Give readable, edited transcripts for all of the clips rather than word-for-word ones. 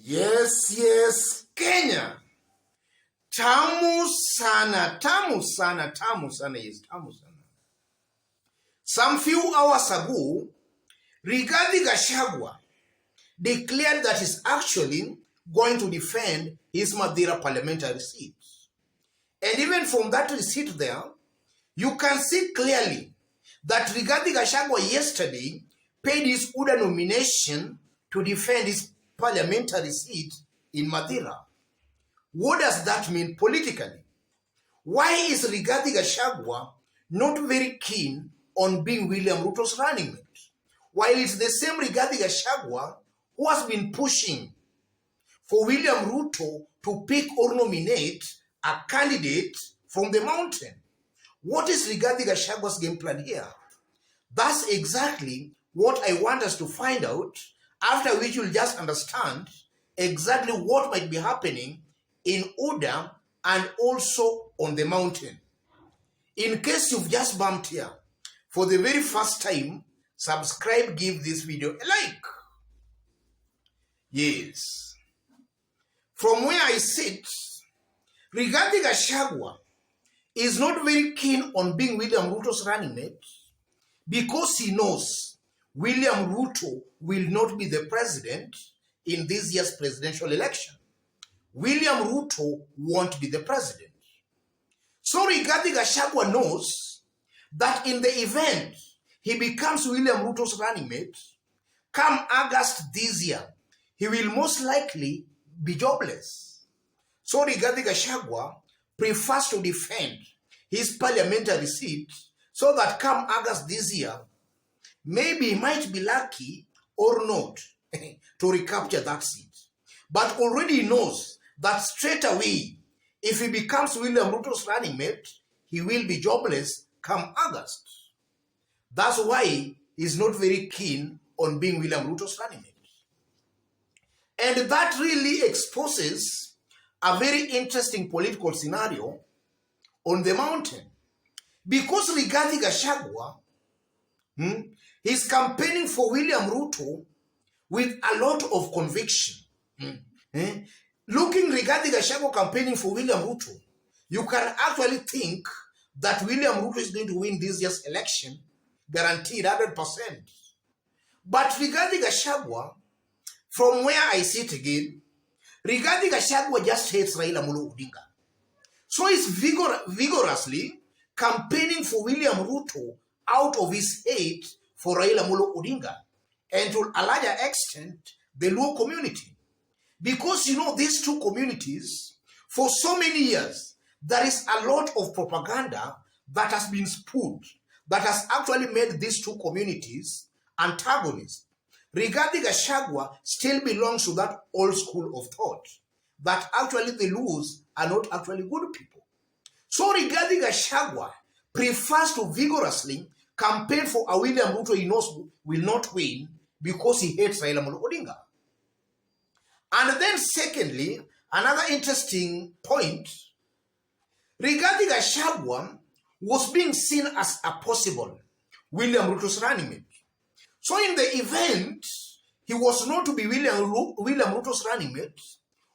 Yes, Kenya. Tamu sana, tamu sana, tamu sana, yes, tamu sana. Some few hours ago, Rigathi Gachagua declared that he's actually going to defend his Madeira parliamentary seat. And even from that seat there, you can see clearly that Rigathi Gachagua yesterday paid his UDA nomination to defend his parliamentary seat in Madeira. What does that mean politically? Why is Rigathi Gachagua not very keen on being William Ruto's running mate? While it's the same Rigathi Gachagua who has been pushing for William Ruto to pick or nominate a candidate from the mountain. What is Rigathi Gachagua's game plan here? That's exactly what I want us to find out, after which you'll just understand exactly what might be happening in UDA and also on the mountain. In case you've just bumped here for the very first time, subscribe, give this video a like. Yes. From where I sit, Rigathi Gachagua is not very keen on being William Ruto's running mate because he knows William Ruto will not be the president in this year's presidential election. William Ruto won't be the president. So Rigathi Gachagua knows that in the event he becomes William Ruto's running mate, come August this year, he will most likely be jobless. So Rigathi Gachagua prefers to defend his parliamentary seat so that come August this year, maybe he might be lucky or not to recapture that seat. But already he knows that straight away, if he becomes William Ruto's running mate, he will be jobless come August. That's why he's not very keen on being William Ruto's running mate. And that really exposes a very interesting political scenario on the mountain. Because Rigathi Gachagua is campaigning for William Ruto with a lot of conviction. Looking Rigathi Gachagua campaigning for William Ruto, you can actually think that William Ruto is going to win this year's election, guaranteed 100%. But Rigathi Gachagua, from where I sit again, Rigathi Gachagua just hates Raila Amolo Odinga. So he's vigorously campaigning for William Ruto out of his hate for Raila Amolo Odinga, and to a larger extent, the Luo community. Because, you know, these two communities, for so many years, there is a lot of propaganda that has been spewed, that has actually made these two communities antagonists. Rigathi Gachagua still belongs to that old school of thought, that actually the Luos are not actually good people. So Rigathi Gachagua prefers to vigorously campaign for a William Ruto he knows will not win because he hates Raila Amolo Odinga. And then secondly, another interesting point, Rigathi Gachagua was being seen as a possible William Ruto's running mate. So in the event he was not to be William Ruto's running mate,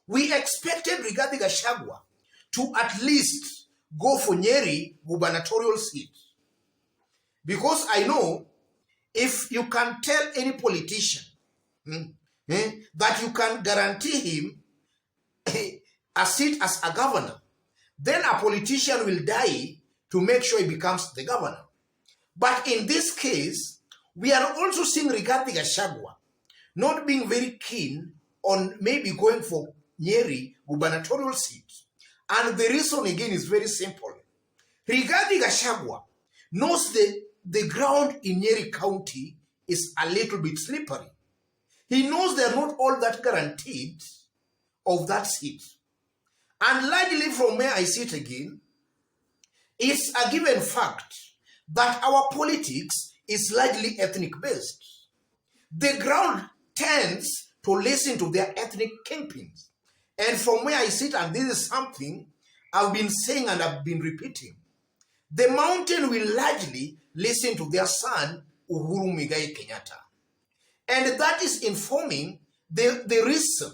we expected Rigathi Gachagua to at least go for Nyeri gubernatorial seat. Because I know if you can tell any politician that you can guarantee him a seat as a governor, then a politician will die to make sure he becomes the governor. But in this case, we are also seeing Rigathi Gachagua not being very keen on maybe going for Nyeri gubernatorial seat. And the reason again is very simple. Rigathi Gachagua knows the ground in Nyeri County is a little bit slippery. He knows they are not all that guaranteed of that seat. And largely from where I sit again, it's a given fact that our politics is largely ethnic based. The ground tends to listen to their ethnic kingpins. And from where I sit, and this is something I've been saying and I've been repeating, the mountain will largely listen to their son, Uhuru Muigai Kenyatta. And that is informing the reason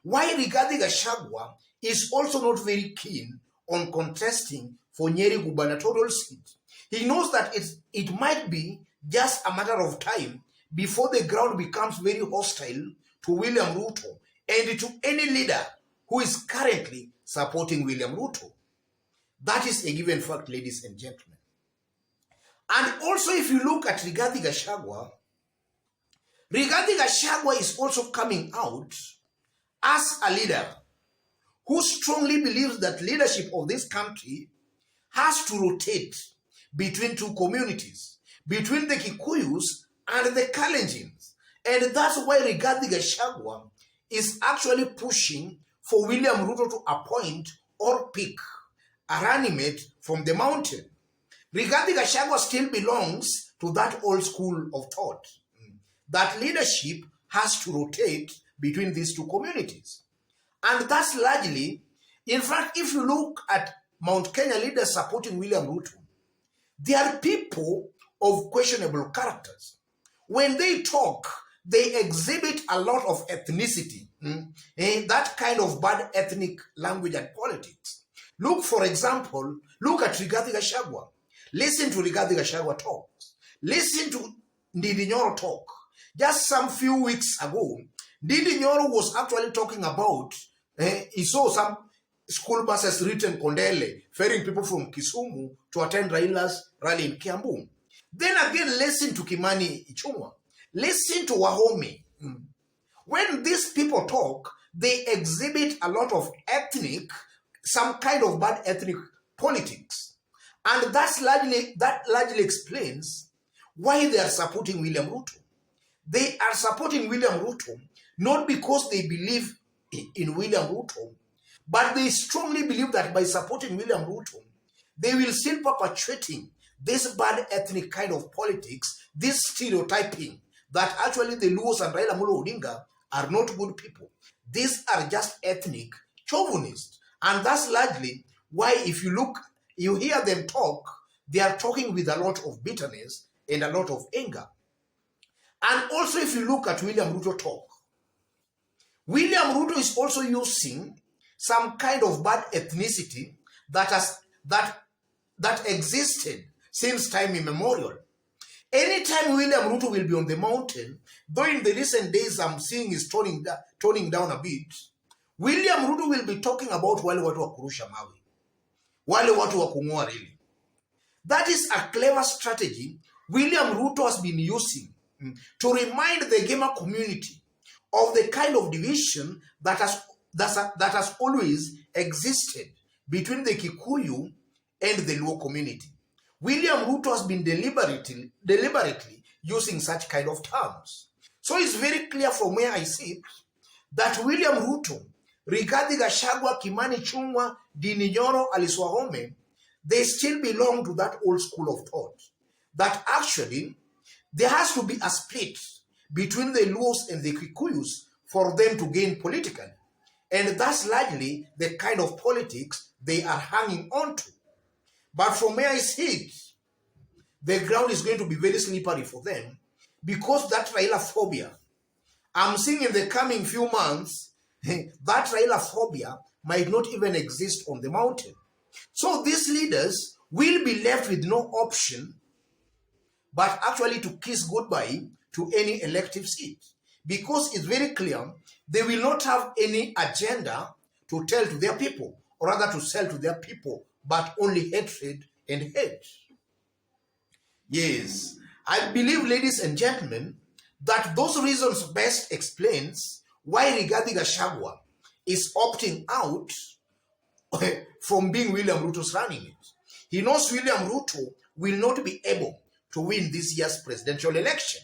why Rigathi Gachagua is also not very keen on contesting for Nyeri gubernatorial seat. He knows that it might be just a matter of time before the ground becomes very hostile to William Ruto and to any leader who is currently supporting William Ruto. That is a given fact, ladies and gentlemen. And also, if you look at Rigathi Gachagua is also coming out as a leader who strongly believes that leadership of this country has to rotate between two communities, between the Kikuyus and the Kalenjins. And that's why Rigathi Gachagua is actually pushing for William Ruto to appoint or pick a running mate from the mountain. Rigathi Gachagua still belongs to that old school of thought that leadership has to rotate between these two communities. And that's largely, in fact, if you look at Mount Kenya leaders supporting William Ruto, they are people of questionable characters. When they talk, they exhibit a lot of ethnicity, that kind of bad ethnic language and politics. Look, for example, look at Rigathi Gachagua. Listen to Rigathi Gachagua talk. Listen to Ndindi Nyoro talk. Just some few weeks ago, Ndindi Nyoro was actually talking about, he saw some school buses written Kondele, ferrying people from Kisumu to attend Raila's rally in Kiambu. Then again, listen to Kimani Ichung'wa. Listen to Wahome. When these people talk, they exhibit a lot of some kind of bad ethnic politics. And that largely explains why they are supporting William Ruto. They are supporting William Ruto not because they believe in William Ruto, but they strongly believe that by supporting William Ruto, they will still perpetuating this bad ethnic kind of politics, this stereotyping that actually the Luos and Raila Amolo Odinga are not good people. These are just ethnic chauvinists. And that's largely why if you hear them talk, they are talking with a lot of bitterness and a lot of anger. And also if you look at William Ruto talk, William Ruto is also using some kind of bad ethnicity that existed since time immemorial. Anytime William Ruto will be on the mountain, though in the recent days I'm seeing is toning down a bit, William Ruto will be talking about wale watu wa kurusha mawe, wale watu wa kung'oa reli. That is a clever strategy William Ruto has been using to remind the gamer community of the kind of division that has always existed between the Kikuyu and the Luo community. William Ruto has been deliberately using such kind of terms. So it's very clear from where I sit that William Ruto, Rigathi Gachagua, Kimani Ichung'wa, Ndindi Nyoro, Alice Wahome, they still belong to that old school of thought. That actually, there has to be a split between the Luos and the Kikuyus for them to gain politically. And that's largely the kind of politics they are hanging on to. But from where I sit, the ground is going to be very slippery for them because that Raila phobia, I'm seeing in the coming few months, that Raila phobia might not even exist on the mountain. So these leaders will be left with no option but actually to kiss goodbye to any elective seat. Because it's very clear, they will not have any agenda to tell to their people, or rather to sell to their people, but only hatred and hate. Yes, I believe, ladies and gentlemen, that those reasons best explains why Rigathi Gachagua is opting out from being William Ruto's running mate. He knows William Ruto will not be able to win this year's presidential election.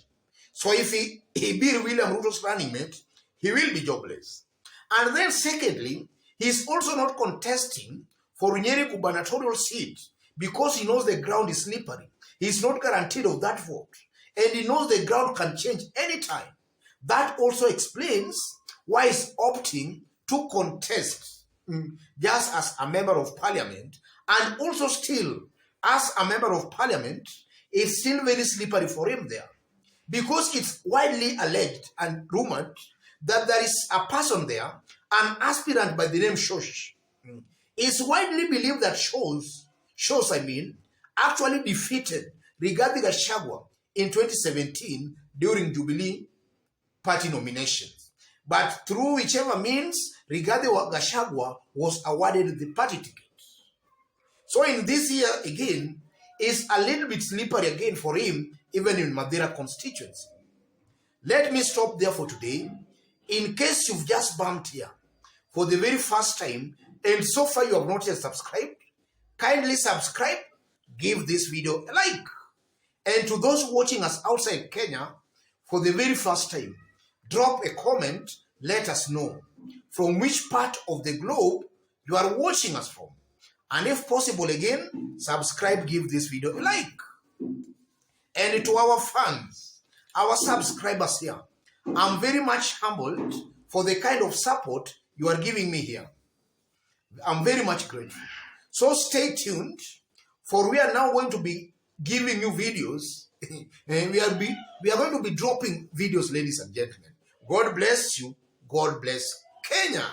So if he be William Ruto's running mate, he will be jobless. And then secondly, he is also not contesting for Nyeri gubernatorial seat because he knows the ground is slippery. He is not guaranteed of that vote. And he knows the ground can change anytime. That also explains why he's opting to contest just as a member of parliament, and also still as a member of parliament, it's still very slippery for him there. Because it's widely alleged and rumored that there is a person there, an aspirant by the name Shosh. It's widely believed that Shosh actually defeated Rigathi Gachagua in 2017 during Jubilee party nominations. But through whichever means, Rigathi Gachagua was awarded the party ticket. So in this year again, is a little bit slippery again for him, even in Madeira constituency. Let me stop there for today. In case you've just bumped here for the very first time, and so far you have not yet subscribed, kindly subscribe, give this video a like. And to those watching us outside Kenya for the very first time, drop a comment, let us know from which part of the globe you are watching us from. And if possible again, subscribe, give this video a like. And to our fans, our subscribers here, I'm very much humbled for the kind of support you are giving me here. I'm very much grateful. So stay tuned, for we are now going to be giving you videos. And we are going to be dropping videos, ladies and gentlemen. God bless you. God bless Kenya.